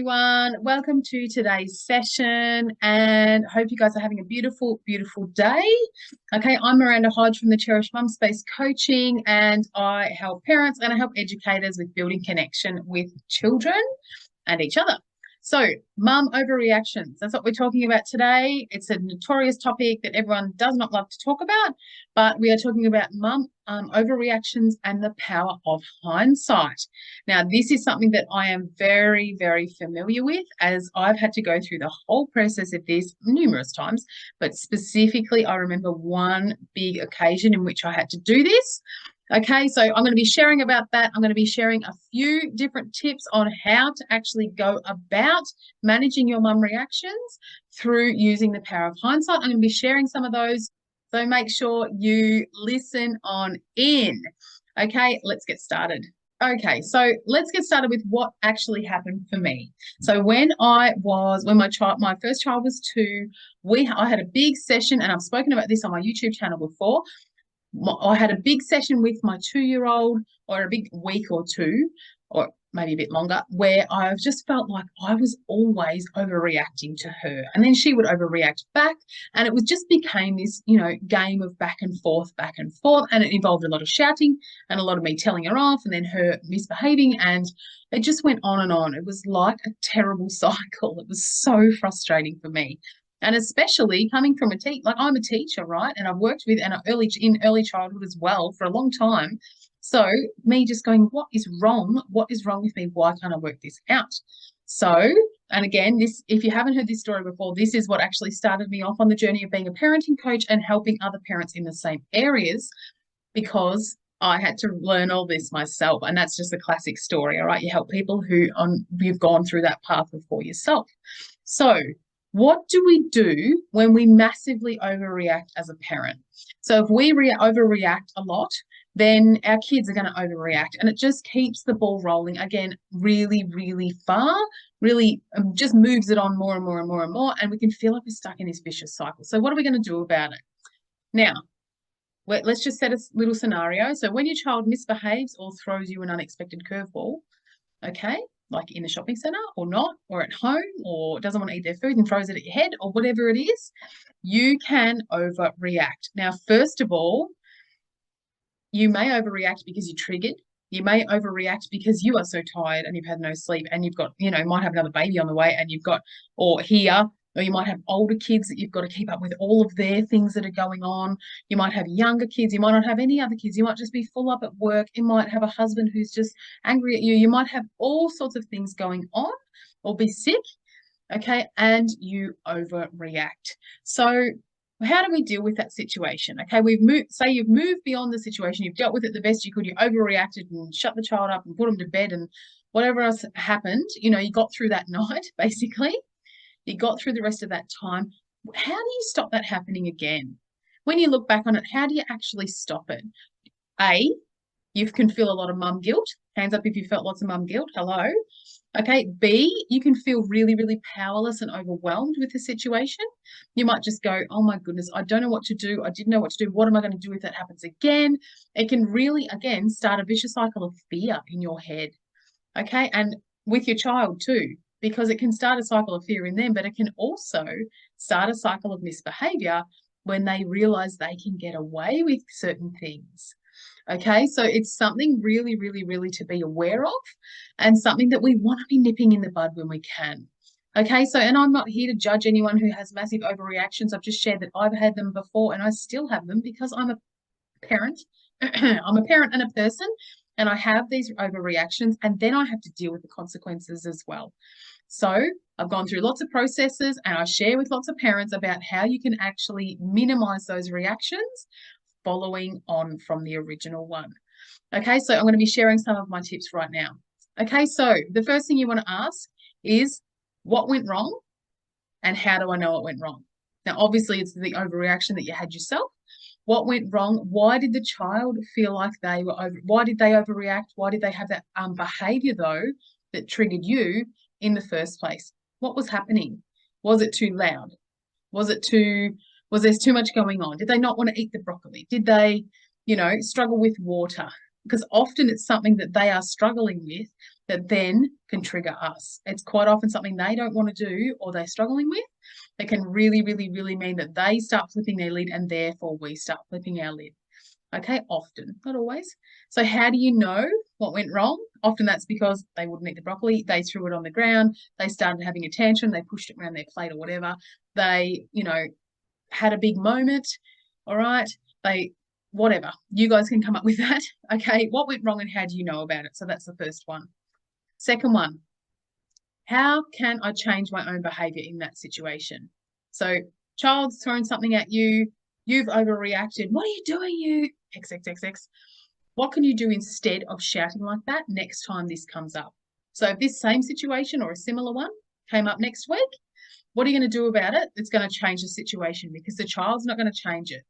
everyone. Welcome to today's session and hope you guys are having a beautiful, beautiful day. Okay, I'm Miranda Hodge from the Cherish Mum Space Coaching, and I help parents and I help educators with building connection with children and each other. So, mum overreactions, that's what we're talking about today. It's a notorious topic that everyone does not love to talk about, but we are talking about mum overreactions and the power of hindsight. Now, this is something that I am very, very familiar with, as I've had to go through the whole process of this numerous times, but specifically, I remember one big occasion in which I had to do this. Okay, so I'm going to be sharing about that. I'm going to be sharing a few different tips on how to actually go about managing your mum reactions through using the power of hindsight. I'm going to be sharing some of those, so make sure you listen on in. Okay, let's get started. Okay, so let's get started with what actually happened for me. So when my first child was 2, I had a big session, and I've spoken about this on my YouTube channel before. I had a big session with my 2-year-old, or a big week or 2, or maybe a bit longer, where I just felt like I was always overreacting to her. And then she would overreact back. And it just became this, game of back and forth. And it involved a lot of shouting and a lot of me telling her off and then her misbehaving. And it just went on and on. It was like a terrible cycle. It was so frustrating for me. And especially coming from I'm a teacher, right? And I've worked with in early childhood as well for a long time. So me just going, what is wrong? What is wrong with me? Why can't I work this out? So, and again, if you haven't heard this story before, this is what actually started me off on the journey of being a parenting coach and helping other parents in the same areas, because I had to learn all this myself. And that's just a classic story, all right? You help people you've gone through that path before yourself. So what do we do when we massively overreact as a parent? So if we overreact a lot, then our kids are going to overreact, and it just keeps the ball rolling again really, really far, really just moves it on more and more and more and more, and we can feel like we're stuck in this vicious cycle. So what are we going to do about it? Now, let's just set a little scenario. So when your child misbehaves or throws you an unexpected curveball, okay, like in the shopping centre or not, or at home, or doesn't want to eat their food and throws it at your head, or whatever it is, you can overreact. Now, first of all, you may overreact because you're triggered. You may overreact because you are so tired and you've had no sleep, and you've got, might have another baby on the way, and you've got, or you might have older kids that you've got to keep up with all of their things that are going on. You might have younger kids. You might not have any other kids. You might just be full up at work. You might have a husband who's just angry at you. You might have all sorts of things going on, or be sick, okay, and you overreact. So how do we deal with that situation? Okay, you've moved beyond the situation, you've dealt with it the best you could, you overreacted and shut the child up and put them to bed and whatever else happened, you got through that night, basically. You got through the rest of that time. How do you stop that happening again? When you look back on it, how do you actually stop it? A, you can feel a lot of mum guilt. Hands up if you felt lots of mum guilt. Hello. Okay. B, you can feel really, really powerless and overwhelmed with the situation. You might just go, oh my goodness, I don't know what to do. I didn't know what to do. What am I going to do if that happens again? It can really, again, start a vicious cycle of fear in your head. Okay. And with your child too, because it can start a cycle of fear in them, but it can also start a cycle of misbehavior when they realize they can get away with certain things. Okay, so it's something really, really, really to be aware of, and something that we want to be nipping in the bud when we can. Okay, so, and I'm not here to judge anyone who has massive overreactions. I've just shared that I've had them before and I still have them because I'm a parent. I'm a parent and a person, and I have these overreactions, and then I have to deal with the consequences as well. So I've gone through lots of processes, and I share with lots of parents about how you can actually minimize those reactions following on from the original one. Okay, so I'm going to be sharing some of my tips right now. Okay, so the first thing you want to ask is, what went wrong and how do I know it went wrong? Now, obviously, it's the overreaction that you had yourself. What went wrong? Why did the child feel like why did they overreact? Why did they have that behavior, though, that triggered you in the first place? What was happening? Was it too loud? Was there too much going on? Did they not want to eat the broccoli? Did they, struggle with water? because often it's something that they are struggling with that then can trigger us. It's quite often something they don't want to do or they're struggling with. It can really, really, really mean that they start flipping their lid and therefore we start flipping our lid. Okay, often, not always. So how do you know what went wrong? Often that's because they wouldn't eat the broccoli, they threw it on the ground, they started having a tantrum, they pushed it around their plate or whatever. They, had a big moment, all right? Whatever. You guys can come up with that. Okay, what went wrong and how do you know about it? So that's the first one. Second one, how can I change my own behavior in that situation? So child's thrown something at you, you've overreacted. What are you doing, you XXXX? What can you do instead of shouting like that next time this comes up? So if this same situation or a similar one came up next week, what are you going to do about it? It's going to change the situation because the child's not going to change it.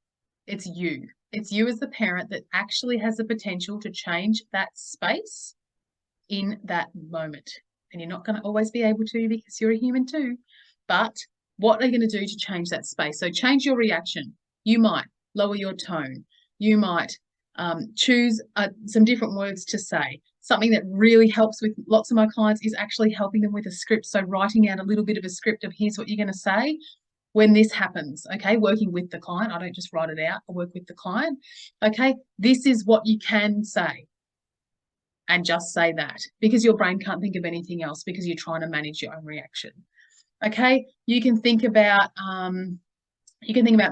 It's you. It's you as the parent that actually has the potential to change that space in that moment. And you're not going to always be able to because you're a human too. But what are you going to do to change that space? So change your reaction. You might lower your tone. You might choose some different words to say. Something that really helps with lots of my clients is actually helping them with a script. So writing out a little bit of a script of here's what you're going to say when this happens, okay? Working with the client. I don't just write it out. I work with the client. Okay, this is what you can say. And just say that because your brain can't think of anything else because you're trying to manage your own reaction. Okay, you can think about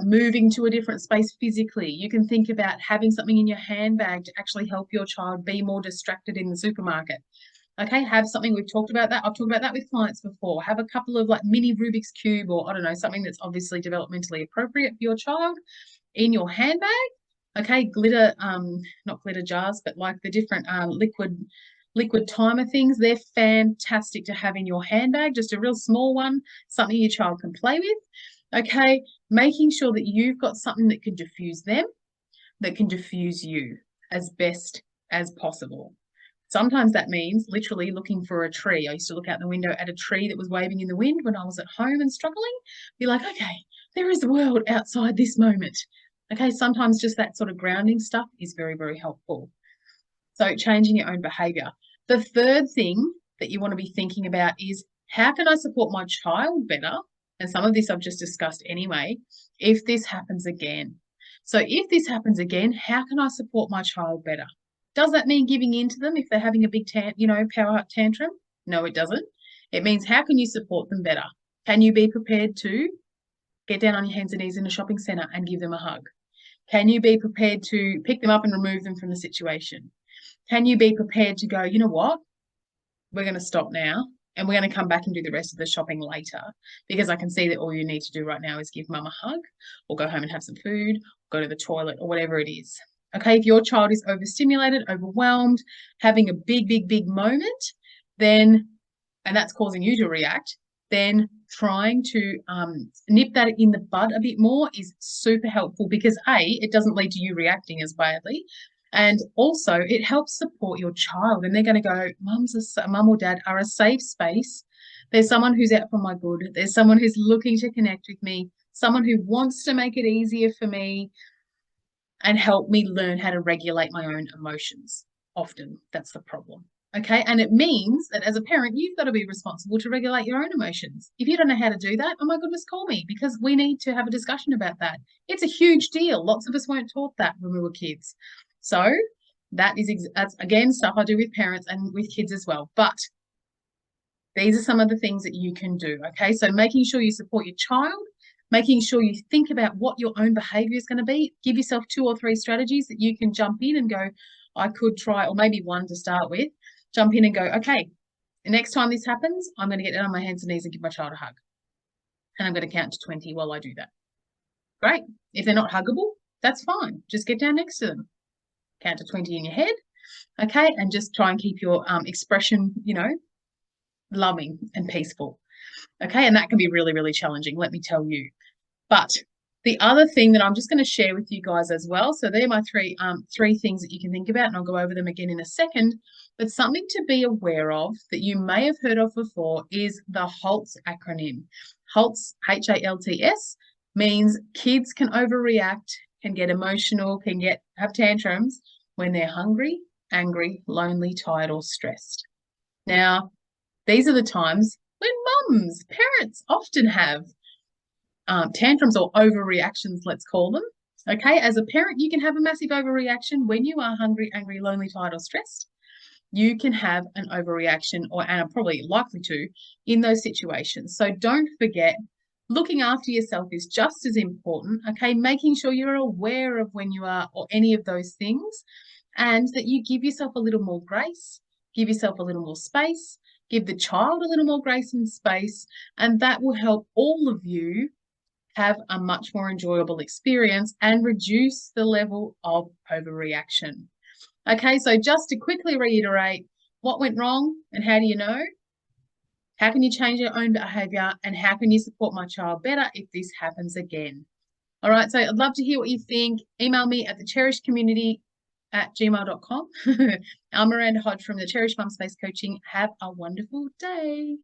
moving to a different space physically. You can think about having something in your handbag to actually help your child be more distracted in the supermarket. Okay, have something. We've talked about that. I've talked about that with clients before. Have a couple of like mini Rubik's Cube or I don't know, something that's obviously developmentally appropriate for your child in your handbag. Okay, glitter, not glitter jars, but like the different liquid timer things. They're fantastic to have in your handbag, just a real small one, something your child can play with. Okay, making sure that you've got something that can diffuse them, that can diffuse you as best as possible. Sometimes that means literally looking for a tree. I used to look out the window at a tree that was waving in the wind when I was at home and struggling. Be like, okay, there is the world outside this moment. Okay, sometimes just that sort of grounding stuff is very, very helpful. So changing your own behavior. The third thing that you want to be thinking about is how can I support my child better? And some of this I've just discussed anyway, if this happens again. So if this happens again, how can I support my child better? Does that mean giving in to them if they're having a big power tantrum? No, it doesn't. It means how can you support them better? Can you be prepared to get down on your hands and knees in a shopping centre and give them a hug? Can you be prepared to pick them up and remove them from the situation? Can you be prepared to go, you know what? We're going to stop now and we're going to come back and do the rest of the shopping later because I can see that all you need to do right now is give mum a hug or go home and have some food, go to the toilet or whatever it is. Okay, if your child is overstimulated, overwhelmed, having a big, big, big moment, then, and that's causing you to react, then trying to nip that in the bud a bit more is super helpful because A, it doesn't lead to you reacting as badly. And also it helps support your child and they're going to go, mum or dad are a safe space. There's someone who's out for my good. There's someone who's looking to connect with me, someone who wants to make it easier for me and help me learn how to regulate my own emotions. Often that's the problem. Okay, and it means that as a parent, you've got to be responsible to regulate your own emotions. If you don't know how to do that, oh my goodness, call me because we need to have a discussion about that. It's a huge deal. Lots of us weren't taught that when we were kids. So that's again stuff I do with parents and with kids as well. But these are some of the things that you can do. Okay, so making sure you support your child, making sure you think about what your own behavior is going to be. Give yourself 2 or 3 strategies that you can jump in and go, I could try, or maybe one to start with. Jump in and go, okay, the next time this happens, I'm going to get down on my hands and knees and give my child a hug. And I'm going to count to 20 while I do that. Great. If they're not huggable, that's fine. Just get down next to them. Count to 20 in your head. Okay. And just try and keep your expression, loving and peaceful. Okay. And that can be really, really challenging, let me tell you. But the other thing that I'm just going to share with you guys as well. So they're my three things that you can think about, and I'll go over them again in a second. But something to be aware of that you may have heard of before is the HALTS acronym. HALTS, H-A-L-T-S, means kids can overreact, can get emotional, can have tantrums when they're hungry, angry, lonely, tired, or stressed. Now, these are the times when mums, parents often have tantrums or overreactions, let's call them. Okay, as a parent, you can have a massive overreaction when you are hungry, angry, lonely, tired, or stressed. You can have an overreaction, and are probably likely to, in those situations. So don't forget, looking after yourself is just as important, okay? Making sure you're aware of when you are, or any of those things, and that you give yourself a little more grace, give yourself a little more space, give the child a little more grace and space, and that will help all of you have a much more enjoyable experience and reduce the level of overreaction. Okay, so just to quickly reiterate, what went wrong and how do you know? How can you change your own behaviour, and how can you support my child better if this happens again? All right, so I'd love to hear what you think. Email me at thecherishcommunity@gmail.com. I'm Miranda Hodge from the Cherish Mum Space Coaching. Have a wonderful day.